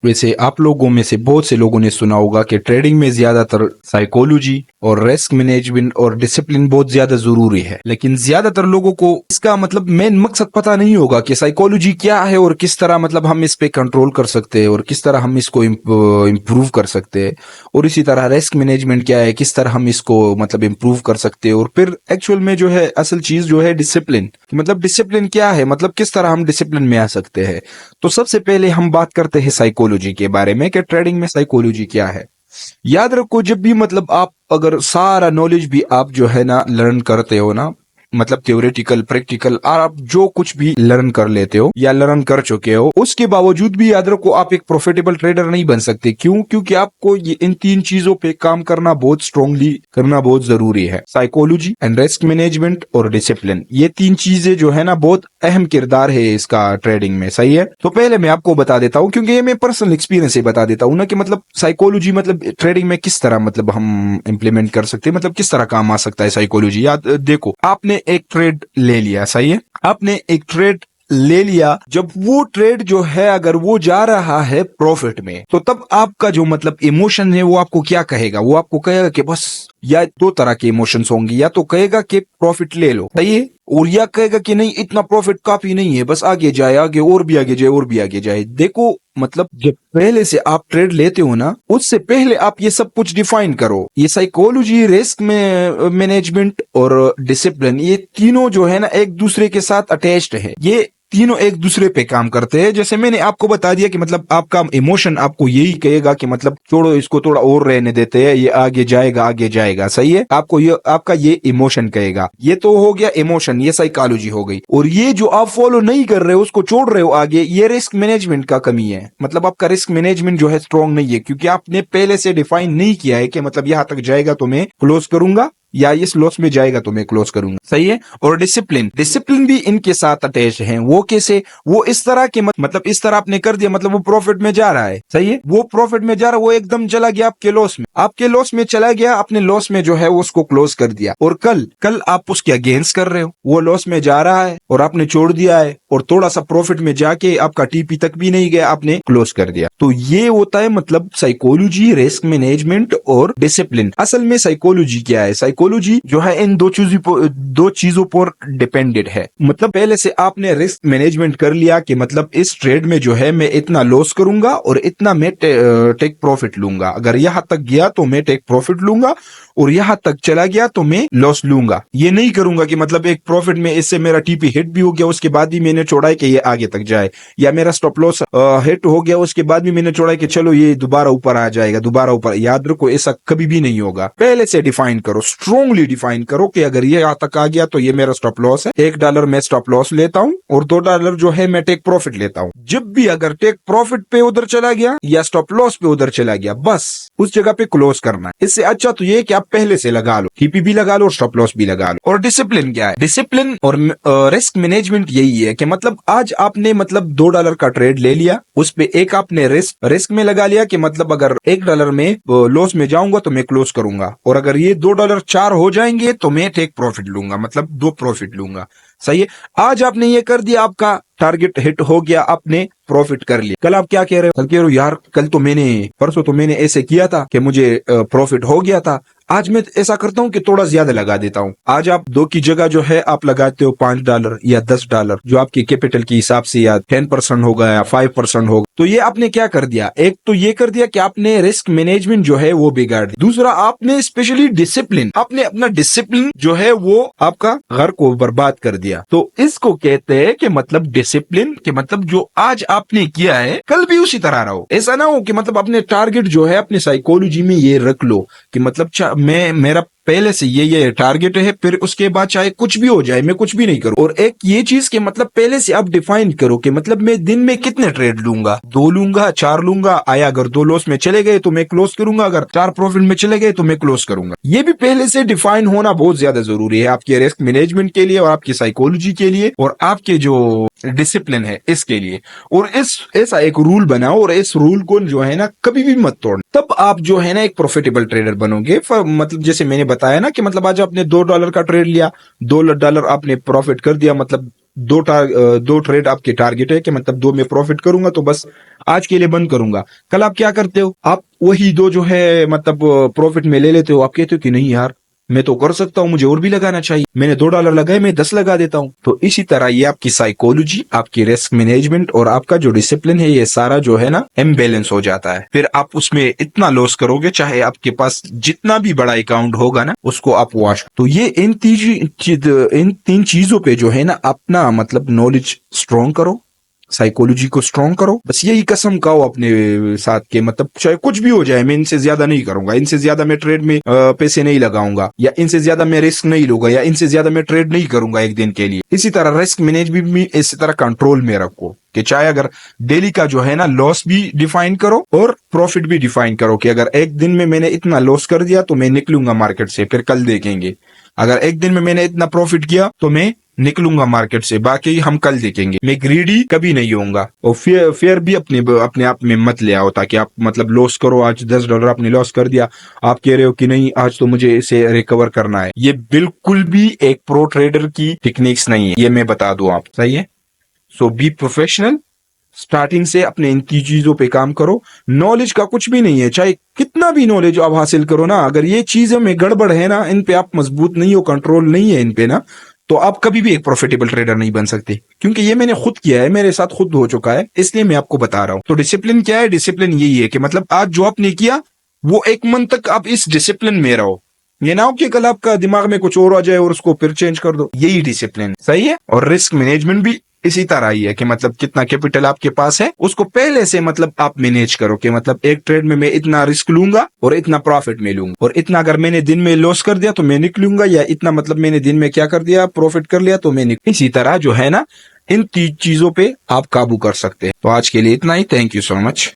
वैसे आप लोगों में से बहुत से लोगों ने सुना होगा कि ट्रेडिंग में ज्यादातर साइकोलॉजी और रिस्क मैनेजमेंट और डिसिप्लिन बहुत ज्यादा जरूरी है, लेकिन ज्यादातर लोगों को इसका मतलब मेन मकसद पता नहीं होगा कि साइकोलॉजी क्या है और किस तरह मतलब हम इस पे कंट्रोल कर सकते हैं और किस तरह हम इसको इम्प्रूव कर सकते हैं, और इसी तरह रिस्क मैनेजमेंट क्या है, किस तरह हम इसको मतलब इम्प्रूव कर सकते हैं, और फिर एक्चुअल में जो है असल चीज जो है डिसिप्लिन, मतलब डिसिप्लिन क्या है, मतलब किस तरह हम डिसिप्लिन में आ सकते हैं। तो सबसे पहले हम बात करते हैं साइकोलॉजी के बारे में कि ट्रेडिंग में साइकोलॉजी क्या है। याद रखो, जब भी मतलब आप अगर सारा नॉलेज भी आप जो है ना लर्न करते हो ना, मतलब थ्योरेटिकल प्रैक्टिकल आप जो कुछ भी लर्न कर लेते हो या लर्न कर चुके हो, उसके बावजूद भी याद रखो आप एक प्रॉफिटेबल ट्रेडर नहीं बन सकते। क्यों? क्योंकि आपको ये इन तीन चीजों पे काम करना बहुत स्ट्रांगली करना बहुत जरूरी है। साइकोलॉजी एंड रिस्क मैनेजमेंट और डिसिप्लिन, ये तीन चीजें जो है ना बहुत अहम किरदार है इसका ट्रेडिंग में। सही है, तो पहले मैं आपको बता देता हूँ, क्योंकि ये मैं पर्सनल एक्सपीरियंस से बता देता हूँ ना कि मतलब साइकोलॉजी मतलब ट्रेडिंग में किस तरह मतलब हम इंप्लीमेंट कर सकते हैं, मतलब किस तरह काम आ सकता है साइकोलॉजी। याद देखो, आपने एक ट्रेड ले लिया, सही है, आपने एक ट्रेड ले लिया, जब वो ट्रेड जो है अगर वो जा रहा है प्रॉफिट में, तो तब आपका जो मतलब इमोशन है वो आपको क्या कहेगा, वो आपको कहेगा कि बस, या दो तरह के इमोशंस होंगे, या तो कहेगा कि प्रॉफिट ले लो, सही है, और या कहेगा कि नहीं इतना प्रॉफिट काफी नहीं है, बस आगे जाए, आगे और भी आगे जाए और भी आगे जाए। देखो मतलब जब पहले से आप ट्रेड लेते हो ना, उससे पहले आप ये सब कुछ डिफाइन करो। ये साइकोलॉजी, रिस्क में मैनेजमेंट और डिसिप्लिन, ये तीनों जो है ना एक दूसरे के साथ अटैच्ड है, ये तीनों एक दूसरे पे काम करते हैं। जैसे मैंने आपको बता दिया कि मतलब आपका इमोशन आपको यही कहेगा कि मतलब छोड़ो इसको, थोड़ा और रहने देते हैं, ये आगे जाएगा आगे जाएगा, सही है, आपको ये आपका ये इमोशन कहेगा। ये तो हो गया इमोशन, ये साइकोलॉजी हो गई। और ये जो आप फॉलो नहीं कर रहे हो, उसको छोड़ रहे हो आगे, ये रिस्क मैनेजमेंट का कमी है। मतलब आपका रिस्क मैनेजमेंट जो है स्ट्रांग नहीं है, क्योंकि आपने पहले से डिफाइन नहीं किया है कि मतलब यहां तक जाएगा तो मैं क्लोज करूंगा, या इस लॉस में जाएगा तो मैं क्लोज करूंगा, सही है। और डिसिप्लिन, डिसिप्लिन भी इनके साथ अटैच है। वो कैसे? वो इस तरह के मतलब इस तरह आपने कर दिया, मतलब वो प्रॉफिट में जा रहा है, सही है, वो प्रॉफिट में जा रहा है, वो एकदम चला गया आपके लॉस में, आपके लॉस में चला गया, अपने लॉस में जो है वो उसको क्लोज कर दिया, और कल आप उसके अगेंस्ट कर रहे हो, वो लॉस में जा रहा है और आपने छोड़ दिया है, और थोड़ा सा प्रॉफिट में जाके आपका टीपी तक भी नहीं गया, आपने क्लोज कर दिया। तो ये होता है मतलब साइकोलॉजी, रिस्क मैनेजमेंट और डिसिप्लिन। असल में साइकोलॉजी क्या है? साइकोलॉजी जो है इन दो चीजों पर डिपेंडेंट है। मतलब पहले से आपने रिस्क मैनेजमेंट कर लिया कि मतलब इस ट्रेड में जो है मैं इतना लॉस करूंगा और इतना मैं टेक प्रॉफिट लूंगा, अगर यहां तक गया तो मैं टेक प्रॉफिट लूंगा, और यहां तक चला गया तो मैं लॉस लूंगा। ये नहीं करूंगा कि मतलब एक प्रॉफिट में इससे मेरा टीपी हिट भी हो गया, उसके बाद भी मैंने छोड़ा है कि ये आगे तक जाए, या मेरा स्टॉप लॉस हिट हो गया, उसके बाद भी मैंने छोड़ा है कि चलो ये दोबारा ऊपर आ जाएगा, दोबारा ऊपर। याद रखो, ऐसा कभी भी नहीं होगा। पहले से डिफाइन करो, स्ट्रांगली डिफाइन करो कि अगर ये यहां तक आ गया तो ये मेरा स्टॉप लॉस है, $1 मैं स्टॉप लॉस लेता हूं और $2 जो है मैं टेक प्रॉफिट लेता हूं। जब भी अगर टेक प्रॉफिट पे उधर चला गया या स्टॉप लॉस पे उधर चला गया, बस उस जगह पे क्लोज करना है। इससे अच्छा तो ये कि आप पहले से लगा लो, टीपी भी लगा लो और स्टॉप लॉस भी लगा लो। और डिसिप्लिन क्या है? डिसिप्लिन और रिस्क मैनेजमेंट यही है कि मतलब आज आपने मतलब $2 का ट्रेड ले लिया, उस पे एक आपने रिस्क में लगा लिया कि मतलब अगर $1 में लॉस में जाऊंगा तो मैं क्लोज करूंगा, और अगर ये $2 4 हो जाएंगे तो मैं टेक प्रॉफिट लूंगा, मतलब 2 प्रॉफिट लूंगा, सही है। आज आपने ये कर दिया, आपका टारगेट हिट हो गया, आपने प्रॉफिट कर लिया। कल आप क्या कह रहे हो? कल कह रहे हो यार परसों तो मैंने ऐसे किया था कि मुझे प्रॉफिट हो गया था, आज मैं ऐसा करता हूं कि थोड़ा ज्यादा लगा देता हूं। आज आप 2 की जगह जो है आप लगाते हो $5 या $10, जो आपकी कैपिटल के हिसाब से या 10% होगा या 5% होगा। तो ये आपने क्या कर दिया? एक तो ये कर दिया कि आपने रिस्क मैनेजमेंट जो है वो बिगाड़ दिया। दूसरा, आपने स्पेशली डिसिप्लिन, आपने अपना डिसिप्लिन जो है वो आपका घर को बर्बाद कर दिया। तो इसको कहते हैं कि मतलब डिसिप्लिन के मतलब जो आज आपने किया है कल भी उसी तरह रहो। ऐसा ना हो कि मतलब अपने टारगेट जो है अपने साइकोलॉजी में ये रख लो कि मतलब मेरा पहले से ये टारगेट है, फिर उसके बाद चाहे कुछ भी हो जाए मैं कुछ भी नहीं करूं। और एक ये चीज के मतलब पहले से आप डिफाइन करो कि मतलब मैं दिन में कितने ट्रेड लूंगा, 2 लूंगा, 4 लूंगा, आया अगर 2 लॉस में चले गए तो मैं क्लोज करूंगा, अगर 4 प्रॉफिट में चले गए तो मैं क्लोज करूंगा। ये भी पहले से डिफाइन होना बहुत ज्यादा जरूरी है आपके रिस्क मैनेजमेंट के लिए और आपकी साइकोलॉजी के लिए और आपके जो डिसिप्लिन है इसके लिए। और ऐसा एक रूल बनाओ और इस रूल को जो है ना कभी भी मत तोड़ना, तब आप जो है ना एक प्रॉफिटेबल ट्रेडर बनोगे। मतलब जैसे मैंने बताया ना कि मतलब आज आपने $2 का ट्रेड लिया, $2 आपने प्रॉफिट कर दिया, मतलब दो ट्रेड आपके टारगेट है कि मतलब 2 में प्रॉफिट करूंगा तो बस आज के लिए बंद करूंगा। कल आप क्या करते हो, आप वही 2 जो है मतलब प्रॉफिट में ले लेते हो। आप कहते हो कि नहीं यार मैं तो कर सकता हूं, मुझे और भी लगाना चाहिए, मैंने $2 लगाए, मैं 10 लगा देता हूं। तो इसी तरह ये आपकी साइकोलॉजी, आपकी रिस्क मैनेजमेंट और आपका जो डिसिप्लिन है, ये सारा जो है ना इम्बैलेंस हो जाता है। फिर आप उसमें इतना लॉस करोगे, चाहे आपके पास जितना भी बड़ा अकाउंट होगा ना उसको आप वॉश। तो ये इन 3 चीजों पे जो है ना अपना मतलब नॉलेज स्ट्रॉन्ग करो, साइकोलॉजी को स्ट्रॉन्ग करो। बस यही कसम खाओ अपने साथ के मतलब चाहे कुछ भी हो जाए मैं इनसे ज्यादा नहीं करूंगा, इनसे ज्यादा मैं ट्रेड में पैसे नहीं लगाऊंगा, या इनसे ज्यादा मैं रिस्क नहीं लूंगा, या इनसे ज्यादा मैं ट्रेड नहीं करूंगा एक दिन के लिए। इसी तरह रिस्क मैनेजमेंट भी इसी तरह कंट्रोल में रखो कि चाहे अगर डेली का जो है ना लॉस भी डिफाइन करो और प्रॉफिट भी डिफाइन करो कि अगर एक दिन में मैंने इतना लॉस कर दिया तो मैं निकलूंगा मार्केट से, फिर कल देखेंगे। अगर एक दिन में मैंने इतना प्रॉफिट किया तो मैं निकलूंगा मार्केट से, बाकी हम कल देखेंगे। मैं ग्रीडी कभी नहीं होऊंगा। और फेयर भी अपने आप में मत ले आओ ताकि आप मतलब लॉस करो। आज $10 आपने लॉस कर दिया, आप कह रहे हो कि नहीं आज तो मुझे इसे रिकवर करना है। ये बिल्कुल भी एक प्रो ट्रेडर की टेक्निक्स नहीं है, ये मैं बता दूं आप, सही है। सो बी प्रोफेशनल, स्टार्टिंग से अपने इन चीजों पे काम करो। नॉलेज का कुछ भी नहीं है, चाहे कितना भी नॉलेज आप हासिल करो ना, अगर ये चीजों में गड़बड़ है ना, इन पे आप मजबूत नहीं हो, कंट्रोल नहीं है इन पे ना, तो आप कभी भी एक प्रॉफिटेबल ट्रेडर नहीं बन सकते। क्योंकि ये मैंने खुद किया है, मेरे साथ खुद हो चुका है, इसलिए मैं आपको बता रहा हूं। तो डिसिप्लिन क्या है? डिसिप्लिन यही है कि मतलब आज जो आपने किया वो 1 मंथ तक आप इस डिसिप्लिन में रहो। ये ना हो कि कल आपका दिमाग में कुछ और आ जाए और उसको फिर चेंज कर दो। यही डिसिप्लिन, सही है। और रिस्क मैनेजमेंट भी इसी तरह ही है कि मतलब कितना कैपिटल आपके पास है उसको पहले से मतलब आप मैनेज करो कि मतलब एक ट्रेड में मैं इतना रिस्क लूंगा और इतना प्रॉफिट में लूंगा, और इतना अगर मैंने दिन में लॉस कर दिया तो मैं निकलूंगा, या इतना मतलब मैंने दिन में क्या कर दिया प्रॉफिट कर लिया तो मैं निकल। इसी तरह जो है ना इन 3 चीजों पे आप काबू कर सकते हैं। तो आज के लिए इतना ही। Thank you so much.